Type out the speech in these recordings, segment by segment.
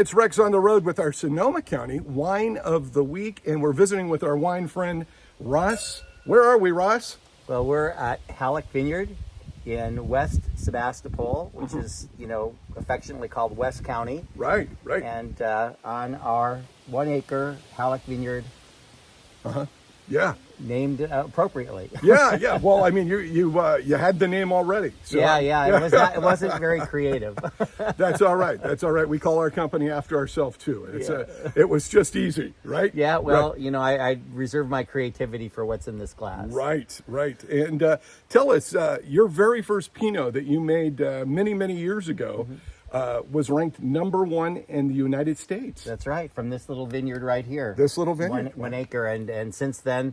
It's Rex on the road with our Sonoma County Wine of the Week, and we're visiting with our wine friend, Ross. Where are we, Ross? Well, we're at Halleck Vineyard in West Sebastopol, which is, affectionately called West County. Right. And on our 1 acre Halleck Vineyard. Yeah. Named appropriately. Yeah. Well, I mean, you had the name already. So. Yeah. It wasn't very creative. That's all right. We call our company after ourselves too. It was just easy, right? Yeah. Well, right. I reserve my creativity for what's in this glass. Right. And tell us, your very first Pinot that you made many years ago was ranked #1 in the United States. That's right. From this little vineyard right here. This little vineyard. One acre, and since then.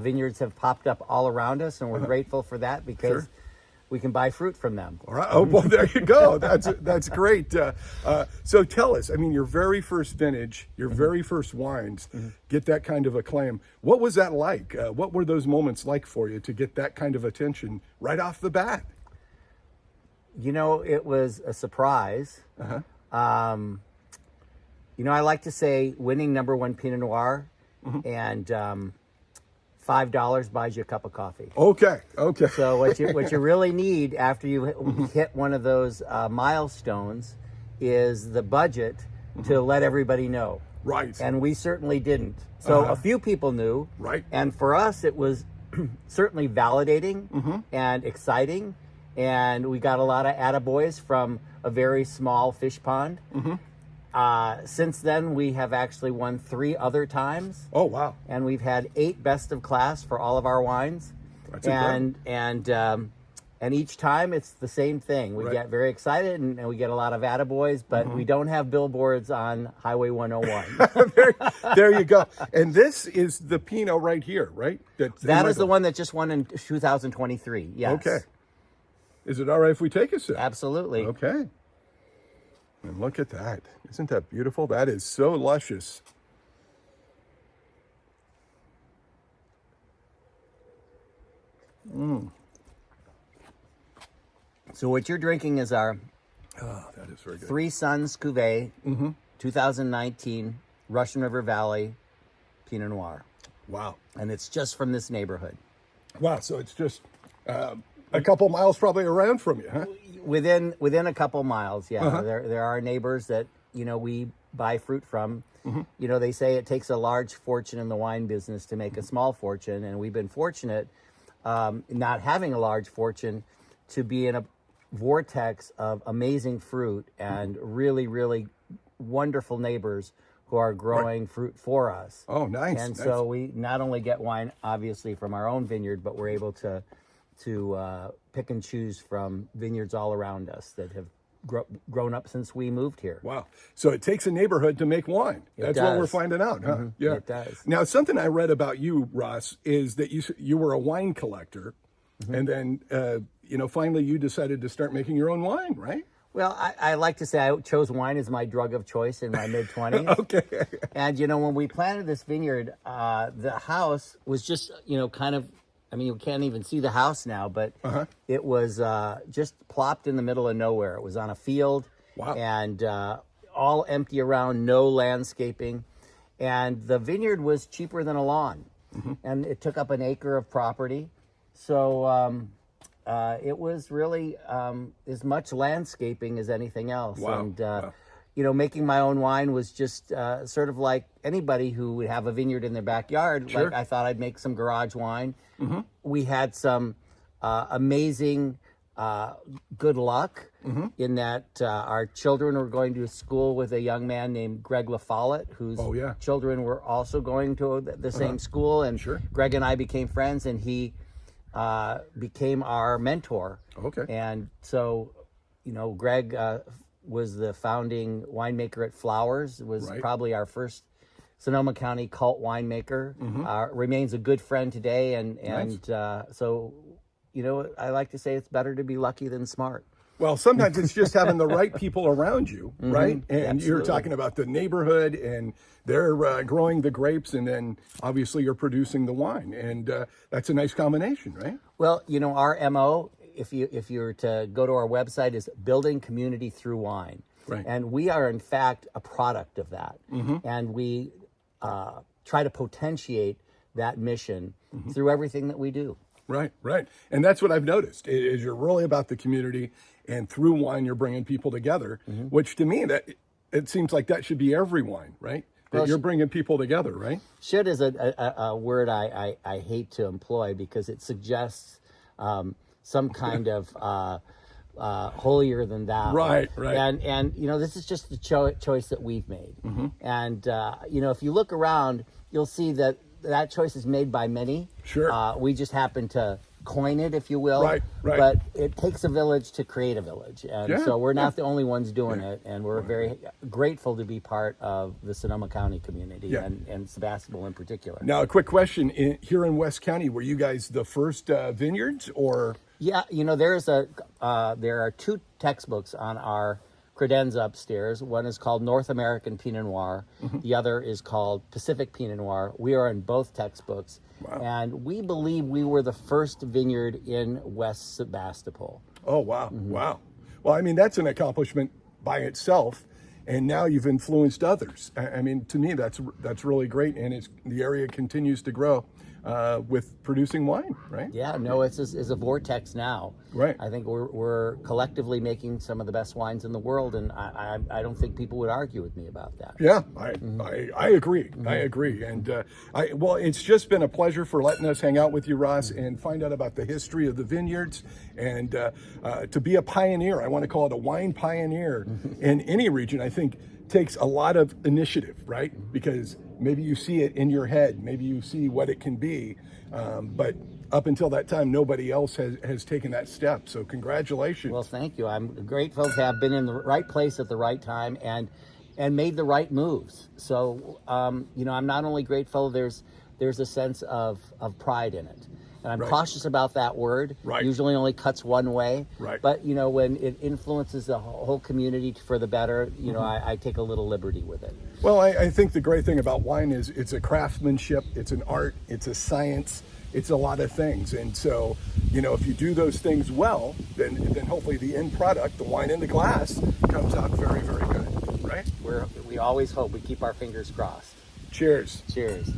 Vineyards have popped up all around us, and we're grateful for that because we can buy fruit from them. All right. Oh, well, there you go. That's great. So tell us, I mean, your very first vintage, your very first wines get that kind of acclaim. What was that like? What were those moments like for you to get that kind of attention right off the bat? It was a surprise. I like to say winning #1 Pinot Noir and $5 buys you a cup of coffee. Okay. So what you really need after you hit one of those milestones is the budget to let everybody know. Right. And we certainly didn't. So a few people knew. Right. And for us, it was certainly validating and exciting. And we got a lot of attaboys from a very small fish pond. Since then, we have actually won 3 other times. Oh, wow. And we've had 8 best of class for all of our wines. That's and each time it's the same thing. We get very excited and we get a lot of attaboys, but we don't have billboards on Highway 101. there you go. And this is the Pinot right here, right? That is the one that just won in 2023. Yes. Okay. Is it all right if we take a sip? Absolutely. Okay. And look at that. Isn't that beautiful? That is so luscious. So what you're drinking is our that is very good. Three Sons Cuvée 2019 Russian River Valley Pinot Noir. Wow. And it's just from this neighborhood. Wow. So it's just a couple miles probably around from you, huh? Within a couple miles, yeah. There are neighbors that, we buy fruit from. They say it takes a large fortune in the wine business to make a small fortune, and we've been fortunate, not having a large fortune, to be in a vortex of amazing fruit and really wonderful neighbors who are growing fruit for us. Oh, nice. And so we not only get wine, obviously, from our own vineyard, but we're able to pick and choose from vineyards all around us that have grown up since we moved here. Wow. So it takes a neighborhood to make wine. That's what we're finding out, huh? Yeah. It does. Now, something I read about you, Ross, is that you were a wine collector, and then, finally you decided to start making your own wine, right? Well, I like to say I chose wine as my drug of choice in my mid-20s. Okay. And, when we planted this vineyard, the house was just, kind of, you can't even see the house now, but it was just plopped in the middle of nowhere. It was on a field. Wow. And all empty around, no landscaping. And the vineyard was cheaper than a lawn. And it took up an acre of property. So it was really as much landscaping as anything else. Wow. And, making my own wine was just sort of like anybody who would have a vineyard in their backyard. Sure. Like I thought I'd make some garage wine. We had some amazing good luck in that our children were going to school with a young man named Greg LaFollette, whose children were also going to the same school. And Greg and I became friends, and he became our mentor. Okay. And so, Greg was the founding winemaker at Flowers, was probably our first Sonoma County cult winemaker, remains a good friend today. And so, I like to say it's better to be lucky than smart. Well, sometimes it's just having the right people around you, right? And Absolutely. You're talking about the neighborhood, and they're growing the grapes, and then obviously you're producing the wine. And that's a nice combination, right? Well, our MO, if you were to go to our website, is building community through wine. Right. And we are, in fact, a product of that. And we try to potentiate that mission through everything that we do. Right, right. And that's what I've noticed is you're really about the community, and through wine you're bringing people together, which to me that it seems like that should be every wine, right? That you're bringing people together, right? Should is a word I hate to employ because it suggests some kind of holier than thou. Right, right. And you know, this is just the choice that we've made. And you know, if you look around, you'll see that choice is made by many. Sure. We just happen to coin it, if you will. Right, right. But it takes a village to create a village. And Yeah, so we're not yeah. the only ones doing it. And we're very grateful to be part of the Sonoma County community Yeah. and Sebastopol in particular. Now, a quick question: here in West County, were you guys the first vineyards, or? Yeah, you know, there are two textbooks on our credenza upstairs. One is called North American Pinot Noir. The other is called Pacific Pinot Noir. We are in both textbooks. Wow. And we believe we were the first vineyard in West Sebastopol. Oh, wow, wow. Well, I mean, that's an accomplishment by itself, and now you've influenced others. I mean, to me, that's really great, and the area continues to grow with producing wine, right? Yeah, no, it's a vortex now. Right. I think we're collectively making some of the best wines in the world, and I don't think people would argue with me about that. Yeah, I agree. I agree. And well, it's just been a pleasure for letting us hang out with you, Ross, and find out about the history of the vineyards, and to be a pioneer. I want to call it a wine pioneer in any region. I think takes a lot of initiative, right? Because maybe you see it in your head, maybe you see what it can be, but up until that time, nobody else has taken that step. So congratulations. Well, thank you. I'm grateful to have been in the right place at the right time and made the right moves. So, you know, I'm not only grateful, there's a sense of pride in it. And I'm cautious about that word. Right. Usually only cuts one way. Right. But, you know, when it influences the whole community for the better, you know, I take a little liberty with it. Well, I think the great thing about wine is it's a craftsmanship, it's an art, it's a science, it's a lot of things. And so, you know, if you do those things well, then hopefully the end product, the wine in the glass, comes out very, very good, right? We always hope. We keep our fingers crossed. Cheers. Cheers.